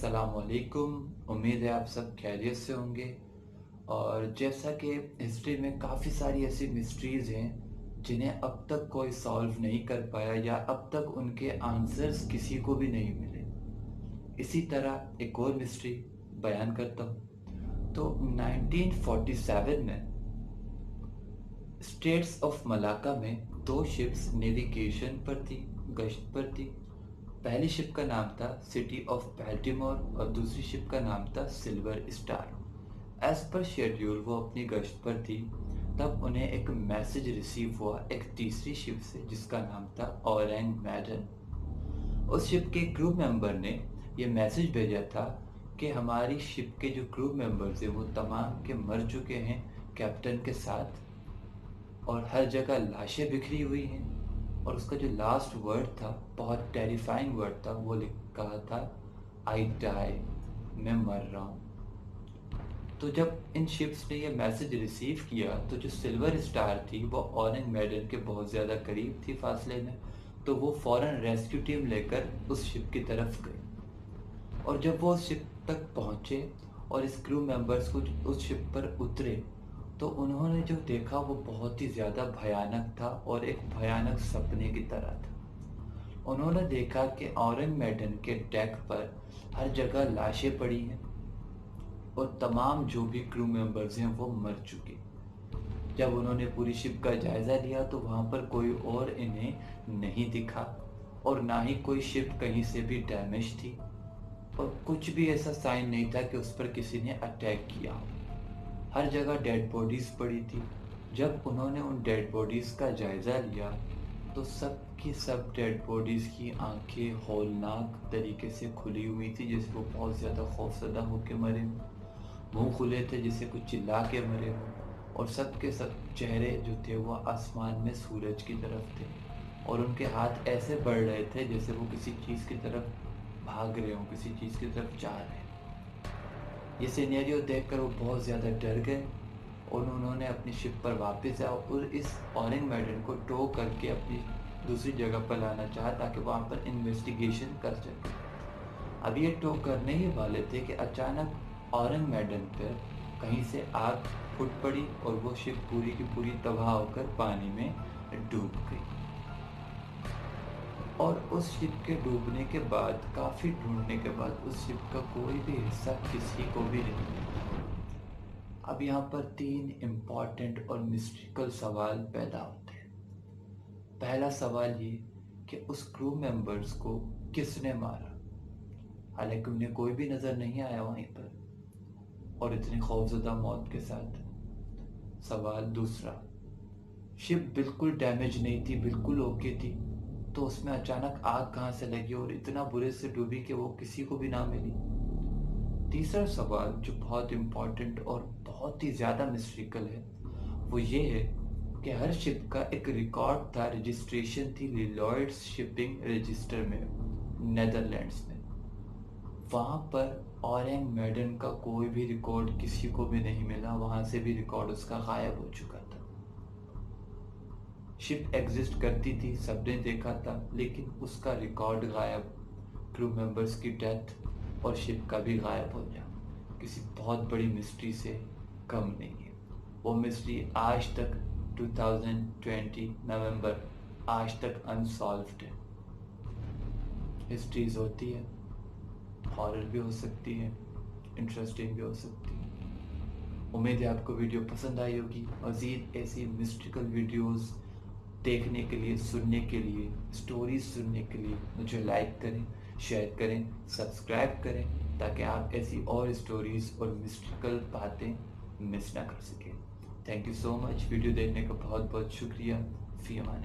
अस्सलामुअलैकुम। उम्मीद है आप सब खैरियत से होंगे। और जैसा कि हिस्ट्री में काफ़ी सारी ऐसी मिस्ट्रीज़ हैं जिन्हें अब तक कोई सॉल्व नहीं कर पाया या अब तक उनके आंसर्स किसी को भी नहीं मिले। इसी तरह एक और मिस्ट्री बयान करता हूँ। तो 1947 में स्टेट्स ऑफ मलाका में दो शिप्स नेविगेशन पर थी, गश्त पर थी। पहली शिप का नाम था सिटी ऑफ बैल्टीमोर और दूसरी शिप का नाम था Silver Star. As per schedule वो अपनी गश्त पर थी, तब उन्हें एक मैसेज रिसीव हुआ एक तीसरी शिप से जिसका नाम था औरंग मैडन। उस शिप के क्रू मेंबर ने ये मैसेज भेजा था कि हमारी शिप के जो क्रू मेंबर्स हैं वो तमाम के मर चुके हैं कैप्टन के साथ, और हर जगह लाशें बिखरी हुई हैं। और उसका जो लास्ट वर्ड था, बहुत टेरिफाइंग वर्ड था, वो कहा था आई डाई, मैं मर रहा हूँ। तो जब इन शिप्स ने ये मैसेज रिसीव किया तो जो सिल्वर स्टार थी वो औरंग मैडन के बहुत ज़्यादा करीब थी फासले में, तो वो फ़ौरन रेस्क्यू टीम लेकर उस शिप की तरफ गई। और जब वो उस शिप तक पहुँचे और इस क्रू मेंबर्स को उस शिप पर उतरे तो उन्होंने जो देखा वो बहुत ही ज़्यादा भयानक था और एक भयानक सपने की तरह था। उन्होंने देखा कि औरंग मैडन के डेक पर हर जगह लाशें पड़ी हैं और तमाम जो भी क्रू मेंबर्स हैं वो मर चुके। जब उन्होंने पूरी शिप का जायज़ा लिया तो वहाँ पर कोई और इन्हें नहीं दिखा और ना ही कोई शिप कहीं से भी डैमेज थी, और कुछ भी ऐसा साइन नहीं था कि उस पर किसी ने अटैक किया हो। हर जगह डेड बॉडीज़ पड़ी थी। जब उन्होंने उन डेड बॉडीज़ का जायज़ा लिया तो सब की सब डेड बॉडीज़ की आंखें हौलनाक तरीके से खुली हुई थी, जैसे वो बहुत ज़्यादा खौफजदा होकर मरे हों। मुंह खुले थे जैसे कुछ चिल्ला के मरे हों, और सब के सब चेहरे जो थे वो आसमान में सूरज की तरफ थे, और उनके हाथ ऐसे बढ़ रहे थे जैसे वो किसी चीज़ की तरफ भाग रहे हों, किसी चीज़ की तरफ जा रहे हैं। ये सिनेरियो देखकर वो बहुत ज़्यादा डर गए और उन्होंने अपनी शिप पर वापस आओ और इस औरंग मैडन को टो करके अपनी दूसरी जगह पर लाना चाहा ताकि वहाँ पर इन्वेस्टिगेशन कर सके। अब ये टो करने ही वाले थे कि अचानक औरंग मैडन पर कहीं से आग फूट पड़ी और वो शिप पूरी की पूरी तबाह होकर पानी में डूब गई। और उस शिप के डूबने के बाद, काफ़ी ढूंढने के बाद, उस शिप का कोई भी हिस्सा किसी को भी नहीं मिला। अब यहाँ पर तीन इम्पॉर्टेंट और मिस्टिकल सवाल पैदा होते हैं। पहला सवाल ये कि उस क्रू मेंबर्स को किसने मारा, हालांकि उन्हें कोई भी नज़र नहीं आया वहीं पर और इतनी खौफजदा मौत के साथ। सवाल दूसरा, शिप बिल्कुल डैमेज नहीं थी, बिल्कुल ओके थी, तो उसमें अचानक आग कहाँ से लगी और इतना बुरे से डूबी कि वो किसी को भी ना मिली। तीसरा सवाल जो बहुत इम्पोर्टेंट और बहुत ही ज़्यादा मिस्ट्रिकल है वो ये है कि हर शिप का एक रिकॉर्ड था, रजिस्ट्रेशन थी लिलॉयड्स शिपिंग रजिस्टर में नेदरलैंड्स में। वहाँ पर औरंग मैडन का कोई भी रिकॉर्ड किसी को भी नहीं मिला, वहाँ से भी रिकॉर्ड उसका गायब हो चुका था। शिप एग्जिस्ट करती थी, सबने देखा था, लेकिन उसका रिकॉर्ड गायब। क्रू मेंबर्स की डेथ और शिप का भी गायब हो जाना किसी बहुत बड़ी मिस्ट्री से कम नहीं है। वो मिस्ट्री आज तक 2020 नवंबर आज तक अनसॉल्व्ड है। हिस्ट्रीज होती है, हॉरर भी हो सकती है, इंटरेस्टिंग भी हो सकती है। उम्मीद है आपको वीडियो पसंद आई होगी। मज़ीद ऐसी मिस्टिकल वीडियोस देखने के लिए, सुनने के लिए, स्टोरीज सुनने के लिए मुझे लाइक करें, शेयर करें, सब्सक्राइब करें, ताकि आप ऐसी और स्टोरीज और मिस्टिकल बातें मिस ना कर सकें। Thank you so much. Video देखने का बहुत बहुत शुक्रिया। फी अमान।